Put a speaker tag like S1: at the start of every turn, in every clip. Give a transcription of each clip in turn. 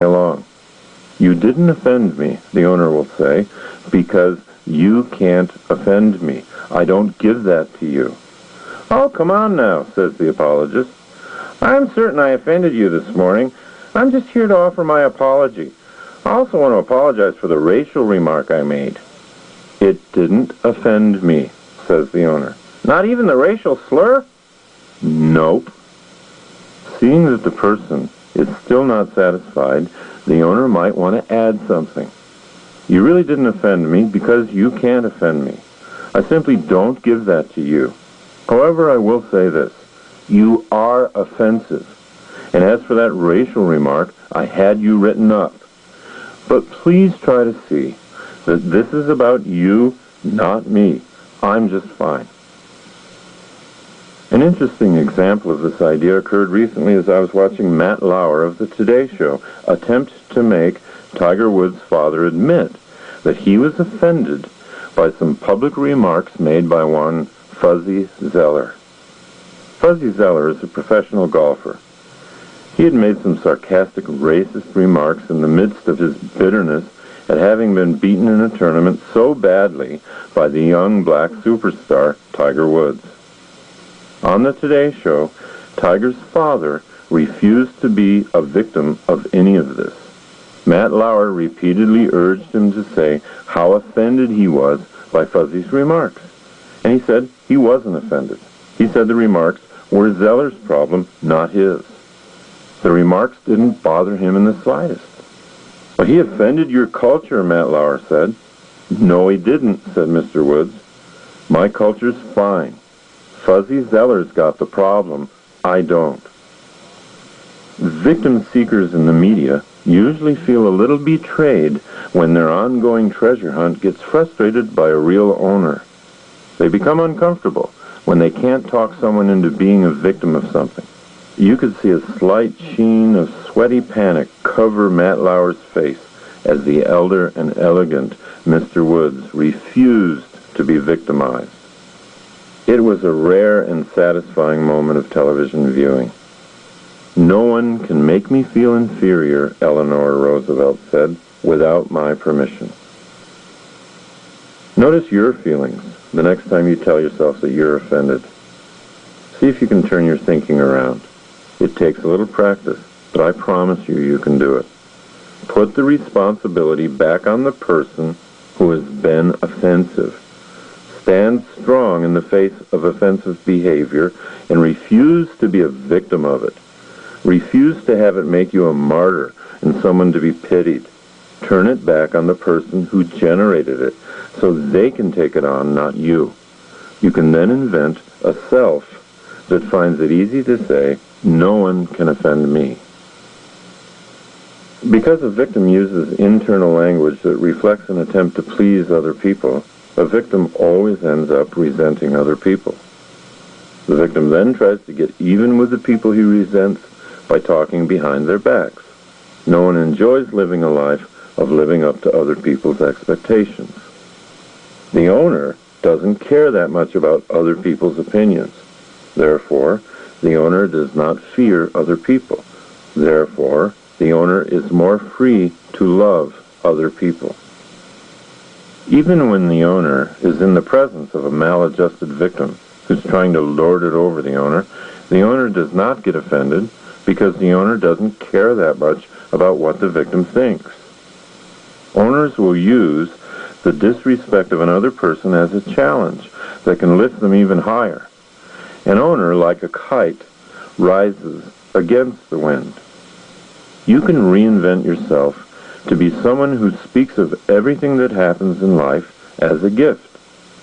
S1: along. You didn't offend me, the owner will say, because you can't offend me. I don't give that to you. Oh, come on now, says the apologist. I'm certain I offended you this morning. I'm just here to offer my apology. I also want to apologize for the racial remark I made. It didn't offend me, says the owner. Not even the racial slur? Nope. Seeing that the person is still not satisfied, the owner might want to add something. You really didn't offend me because you can't offend me. I simply don't give that to you. However, I will say this. You are offensive. And as for that racial remark, I had you written up. But please try to see that this is about you, not me. I'm just fine. An interesting example of this idea occurred recently as I was watching Matt Lauer of the Today Show attempt to make Tiger Woods' father admit that he was offended by some public remarks made by one Fuzzy Zoeller. Fuzzy Zoeller is a professional golfer. He had made some sarcastic, racist remarks in the midst of his bitterness at having been beaten in a tournament so badly by the young black superstar Tiger Woods. On the Today Show, Tiger's father refused to be a victim of any of this. Matt Lauer repeatedly urged him to say how offended he was by Fuzzy's remarks. And he said he wasn't offended. He said the remarks were Zoeller's problem, not his. The remarks didn't bother him in the slightest. But he offended your culture, Matt Lauer said. No, he didn't, said Mr. Woods. My culture's fine. Fuzzy Zoeller's got the problem. I don't. Victim seekers in the media usually feel a little betrayed when their ongoing treasure hunt gets frustrated by a real owner. They become uncomfortable when they can't talk someone into being a victim of something. You could see a slight sheen of sweaty panic cover Matt Lauer's face as the elder and elegant Mr. Woods refused to be victimized. It was a rare and satisfying moment of television viewing. No one can make me feel inferior, Eleanor Roosevelt said, without my permission. Notice your feelings the next time you tell yourself that you're offended. See if you can turn your thinking around. It takes a little practice, but I promise you can do it. Put the responsibility back on the person who has been offensive. Stand strong in the face of offensive behavior and refuse to be a victim of it. Refuse to have it make you a martyr and someone to be pitied. Turn it back on the person who generated it so they can take it on, not you. You can then invent a self that finds it easy to say, no one can offend me. Because a victim uses internal language that reflects an attempt to please other people, a victim always ends up resenting other people. The victim then tries to get even with the people he resents by talking behind their backs. No one enjoys living a life of living up to other people's expectations. The owner doesn't care that much about other people's opinions. Therefore, the owner does not fear other people. Therefore, the owner is more free to love other people. Even when the owner is in the presence of a maladjusted victim who's trying to lord it over the owner does not get offended because the owner doesn't care that much about what the victim thinks. Owners will use the disrespect of another person as a challenge that can lift them even higher. An owner, like a kite, rises against the wind. You can reinvent yourself to be someone who speaks of everything that happens in life as a gift,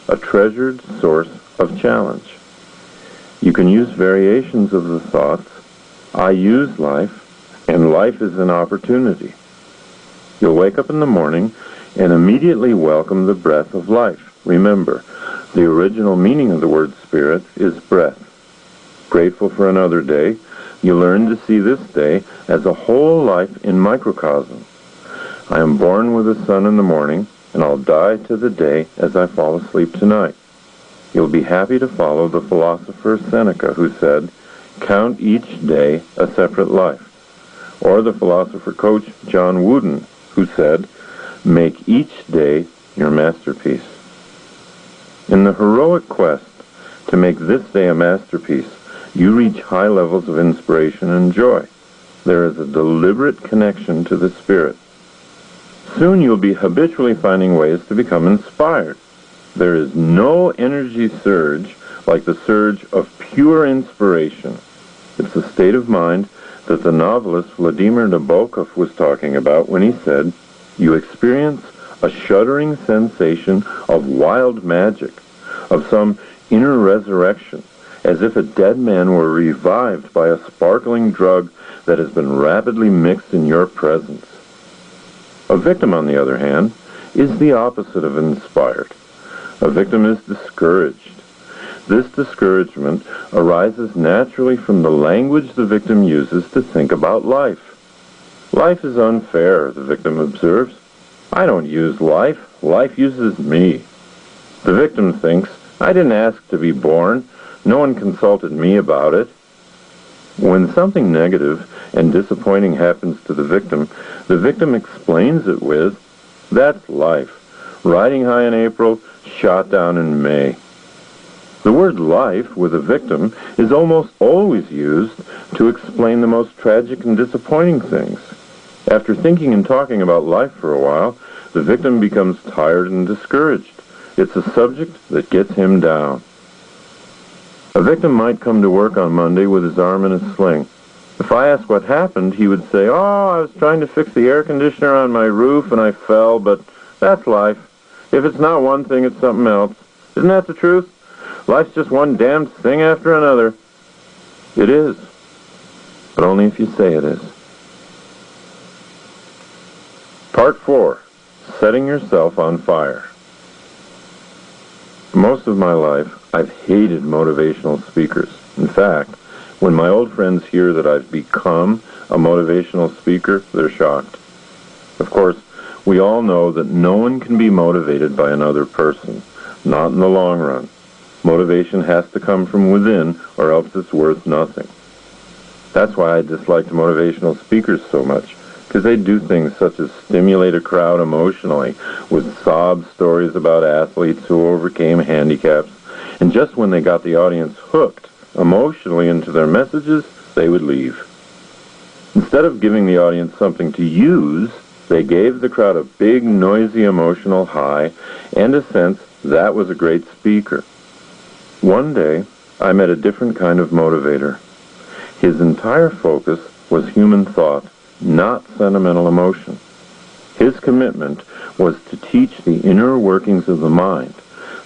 S1: a treasured source of challenge. You can use variations of the thoughts, I use life, and life is an opportunity. You'll wake up in the morning and immediately welcome the breath of life. Remember, the original meaning of the word spirit is breath. Grateful for another day, you learn to see this day as a whole life in microcosm. I am born with the sun in the morning, and I'll die to the day as I fall asleep tonight. You'll be happy to follow the philosopher Seneca, who said, count each day a separate life. or the philosopher coach John Wooden, who said, "Make each day your masterpiece." In the heroic quest to make this day a masterpiece, you reach high levels of inspiration and joy. There is a deliberate connection to the spirit. Soon you'll be habitually finding ways to become inspired. There is no energy surge like the surge of pure inspiration. It's a state of mind that the novelist Vladimir Nabokov was talking about when he said, "You experience a shuddering sensation of wild magic, of some inner resurrection, as if a dead man were revived by a sparkling drug that has been rapidly mixed in your presence." A victim, on the other hand, is the opposite of inspired. A victim is discouraged. This discouragement arises naturally from the language the victim uses to think about life. "Life is unfair," the victim observes. "I don't use life. Life uses me." The victim thinks, "I didn't ask to be born. No one consulted me about it." When something negative and disappointing happens to the victim explains it with, "That's life. Riding high in April, shot down in May." The word life with a victim is almost always used to explain the most tragic and disappointing things. After thinking and talking about life for a while, the victim becomes tired and discouraged. It's a subject that gets him down. A victim might come to work on Monday with his arm in a sling. If I asked what happened, he would say, "Oh, I was trying to fix the air conditioner on my roof and I fell, but that's life. If it's not one thing, it's something else. Isn't that the truth? Life's just one damned thing after another." It is, but only if you say it is. Part 4. Setting yourself on fire. Most of my life, I've hated motivational speakers. In fact, when my old friends hear that I've become a motivational speaker, they're shocked. Of course, we all know that no one can be motivated by another person, not in the long run. Motivation has to come from within, or else it's worth nothing. That's why I disliked motivational speakers so much, because they do things such as stimulate a crowd emotionally with sob stories about athletes who overcame handicaps, and just when they got the audience hooked emotionally into their messages, they would leave. Instead of giving the audience something to use, they gave the crowd a big, noisy, emotional high and a sense that was a great speaker. One day, I met a different kind of motivator. His entire focus was human thought, not sentimental emotion. His commitment was to teach the inner workings of the mind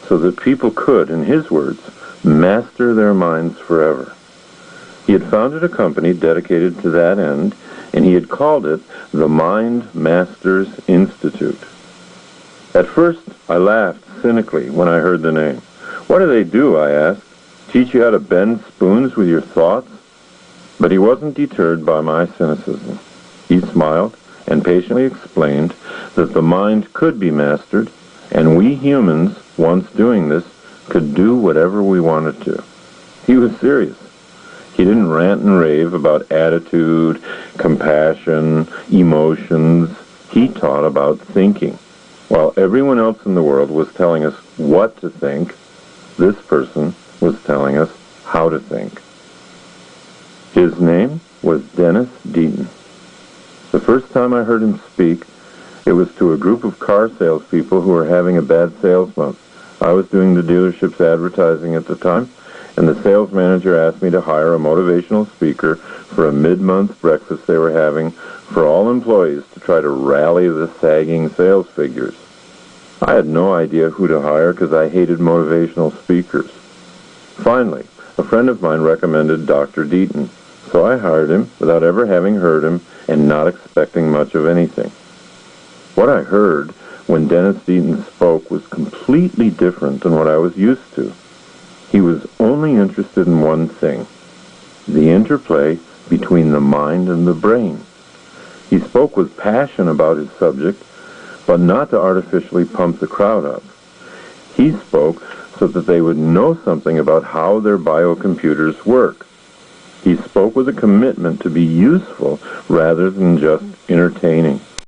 S1: so that people could, in his words, master their minds forever. He had founded a company dedicated to that end, and he had called it the Mind Masters Institute. At first, I laughed cynically when I heard the name. "What do they do?" I asked. "Teach you how to bend spoons with your thoughts?" But he wasn't deterred by my cynicism. He smiled and patiently explained that the mind could be mastered, and we humans, once doing this, could do whatever we wanted to. He was serious. He didn't rant and rave about attitude, compassion, emotions. He taught about thinking. While everyone else in the world was telling us what to think, this person was telling us how to think. His name was Dennis Deaton. The first time I heard him speak, it was to a group of car salespeople who were having a bad sales month. I was doing the dealership's advertising at the time, and the sales manager asked me to hire a motivational speaker for a mid-month breakfast they were having for all employees to try to rally the sagging sales figures. I had no idea who to hire because I hated motivational speakers. Finally, a friend of mine recommended Dr. Deaton, so I hired him without ever having heard him and not expecting much of anything. What I heard when Dennis Deaton spoke was completely different than what I was used to. He was only interested in one thing, the interplay between the mind and the brain. He spoke with passion about his subject, but not to artificially pump the crowd up. He spoke so that they would know something about how their biocomputers work. He spoke with a commitment to be useful rather than just entertaining.